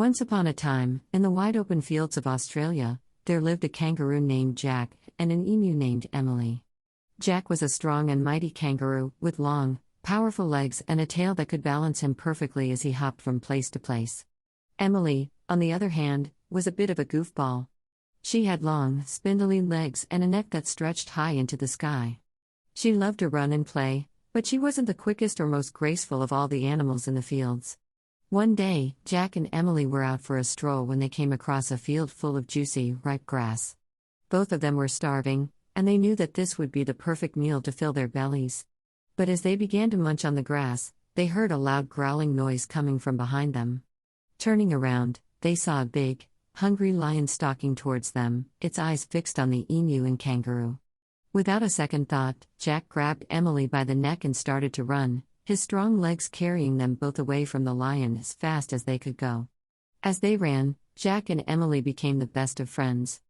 Once upon a time, in the wide open fields of Australia, there lived a kangaroo named Jack and an emu named Emily. Jack was a strong and mighty kangaroo, with long, powerful legs and a tail that could balance him perfectly as he hopped from place to place. Emily, on the other hand, was a bit of a goofball. She had long, spindly legs and a neck that stretched high into the sky. She loved to run and play, but she wasn't the quickest or most graceful of all the animals in the fields. One day, Jack and Emily were out for a stroll when they came across a field full of juicy, ripe grass. Both of them were starving, and they knew that this would be the perfect meal to fill their bellies. But as they began to munch on the grass, they heard a loud growling noise coming from behind them. Turning around, they saw a big, hungry lion stalking towards them, its eyes fixed on the emu and kangaroo. Without a second thought, Jack grabbed Emily by the neck and started to run, his strong legs carrying them both away from the lion as fast as they could go. As they ran, Jack and Emily became the best of friends.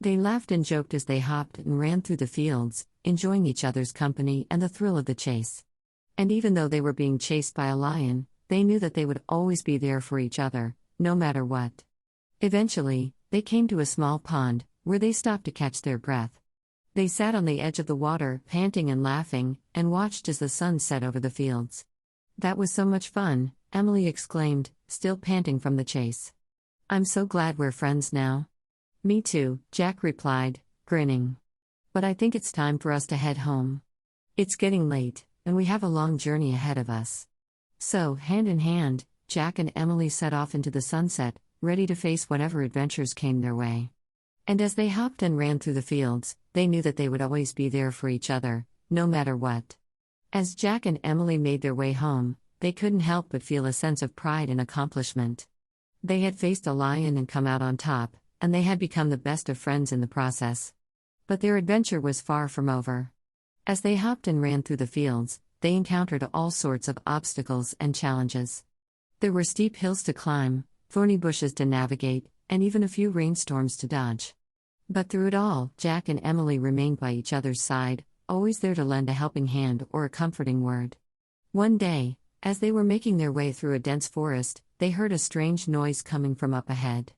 They laughed and joked as they hopped and ran through the fields, enjoying each other's company and the thrill of the chase. And even though they were being chased by a lion, they knew that they would always be there for each other, no matter what. Eventually, they came to a small pond, where they stopped to catch their breath. They sat on the edge of the water, panting and laughing, and watched as the sun set over the fields. "That was so much fun," Emily exclaimed, still panting from the chase. "I'm so glad we're friends now." "Me too," Jack replied, grinning. "But I think it's time for us to head home. It's getting late, and we have a long journey ahead of us." So, hand in hand, Jack and Emily set off into the sunset, ready to face whatever adventures came their way. And as they hopped and ran through the fields, they knew that they would always be there for each other, no matter what. As Jack and Emily made their way home, they couldn't help but feel a sense of pride and accomplishment. They had faced a lion and come out on top, and they had become the best of friends in the process. But their adventure was far from over. As they hopped and ran through the fields, they encountered all sorts of obstacles and challenges. There were steep hills to climb, thorny bushes to navigate, and even a few rainstorms to dodge. But through it all, Jack and Emily remained by each other's side, always there to lend a helping hand or a comforting word. One day, as they were making their way through a dense forest, they heard a strange noise coming from up ahead.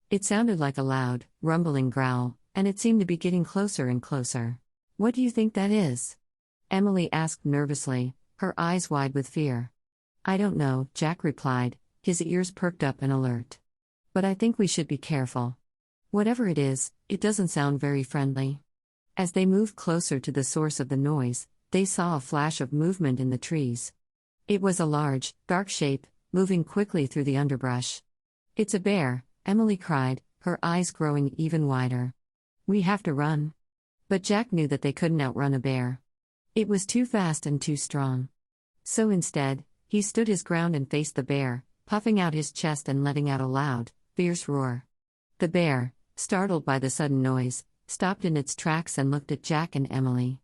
It sounded like a loud, rumbling growl, and it seemed to be getting closer and closer. "What do you think that is?" Emily asked nervously, her eyes wide with fear. "I don't know," Jack replied, his ears perked up and alert. "But I think we should be careful. Whatever it is, it doesn't sound very friendly." As they moved closer to the source of the noise, they saw a flash of movement in the trees. It was a large, dark shape, moving quickly through the underbrush. "It's a bear," Emily cried, her eyes growing even wider. "We have to run." But Jack knew that they couldn't outrun a bear. It was too fast and too strong. So instead, he stood his ground and faced the bear, puffing out his chest and letting out a loud, fierce roar. The bear, startled by the sudden noise, stopped in its tracks and looked at Jack and Emily.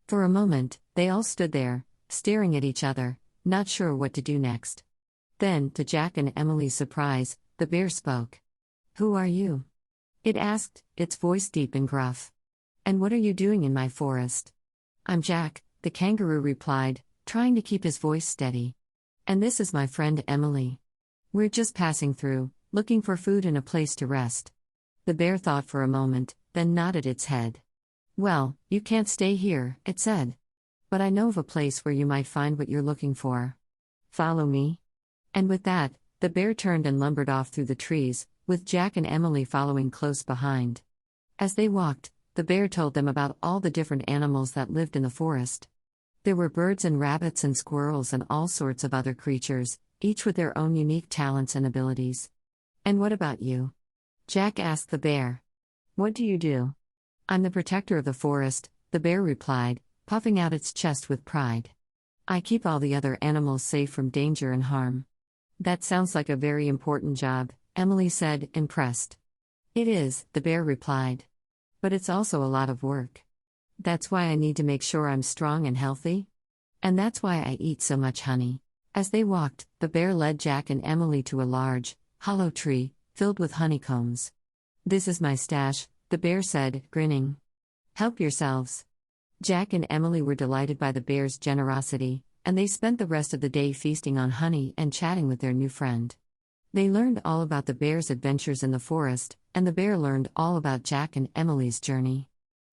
For a moment, they all stood there, staring at each other, not sure what to do next. Then, to Jack and Emily's surprise, the bear spoke. "Who are you?" it asked, its voice deep and gruff. "And what are you doing in my forest?" "I'm Jack," the kangaroo replied, trying to keep his voice steady. "And this is my friend Emily. We're just passing through, looking for food and a place to rest." The bear thought for a moment, then nodded its head. "Well, you can't stay here," it said. "But I know of a place where you might find what you're looking for. Follow me." And with that, the bear turned and lumbered off through the trees, with Jack and Emily following close behind. As they walked, the bear told them about all the different animals that lived in the forest. There were birds and rabbits and squirrels and all sorts of other creatures, each with their own unique talents and abilities. "And what about you?" Jack asked the bear. "What do you do?" "I'm the protector of the forest," the bear replied, puffing out its chest with pride. "I keep all the other animals safe from danger and harm." "That sounds like a very important job," Emily said, impressed. "It is," the bear replied. "But it's also a lot of work. That's why I need to make sure I'm strong and healthy. And that's why I eat so much honey." As they walked, the bear led Jack and Emily to a large, hollow tree, filled with honeycombs. "This is my stash," the bear said, grinning. "Help yourselves." Jack and Emily were delighted by the bear's generosity, and they spent the rest of the day feasting on honey and chatting with their new friend. They learned all about the bear's adventures in the forest, and the bear learned all about Jack and Emily's journey.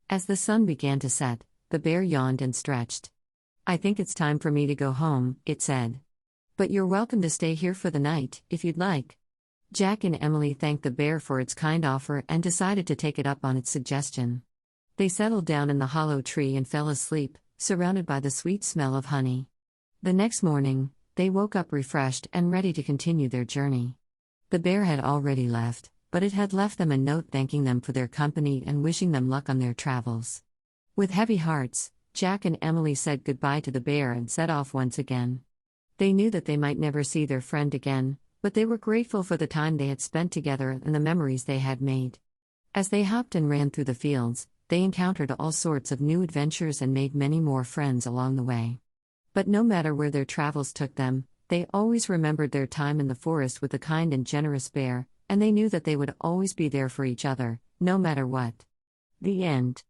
As the sun began to set, the bear yawned and stretched. "I think it's time for me to go home," it said. "But you're welcome to stay here for the night, if you'd like." Jack and Emily thanked the bear for its kind offer and decided to take it up on its suggestion. They settled down in the hollow tree and fell asleep, surrounded by the sweet smell of honey. The next morning, they woke up refreshed and ready to continue their journey. The bear had already left, but it had left them a note thanking them for their company and wishing them luck on their travels. With heavy hearts, Jack and Emily said goodbye to the bear and set off once again. They knew that they might never see their friend again, but they were grateful for the time they had spent together and the memories they had made. As they hopped and ran through the fields, they encountered all sorts of new adventures and made many more friends along the way. But no matter where their travels took them, they always remembered their time in the forest with the kind and generous bear, and they knew that they would always be there for each other, no matter what. The end.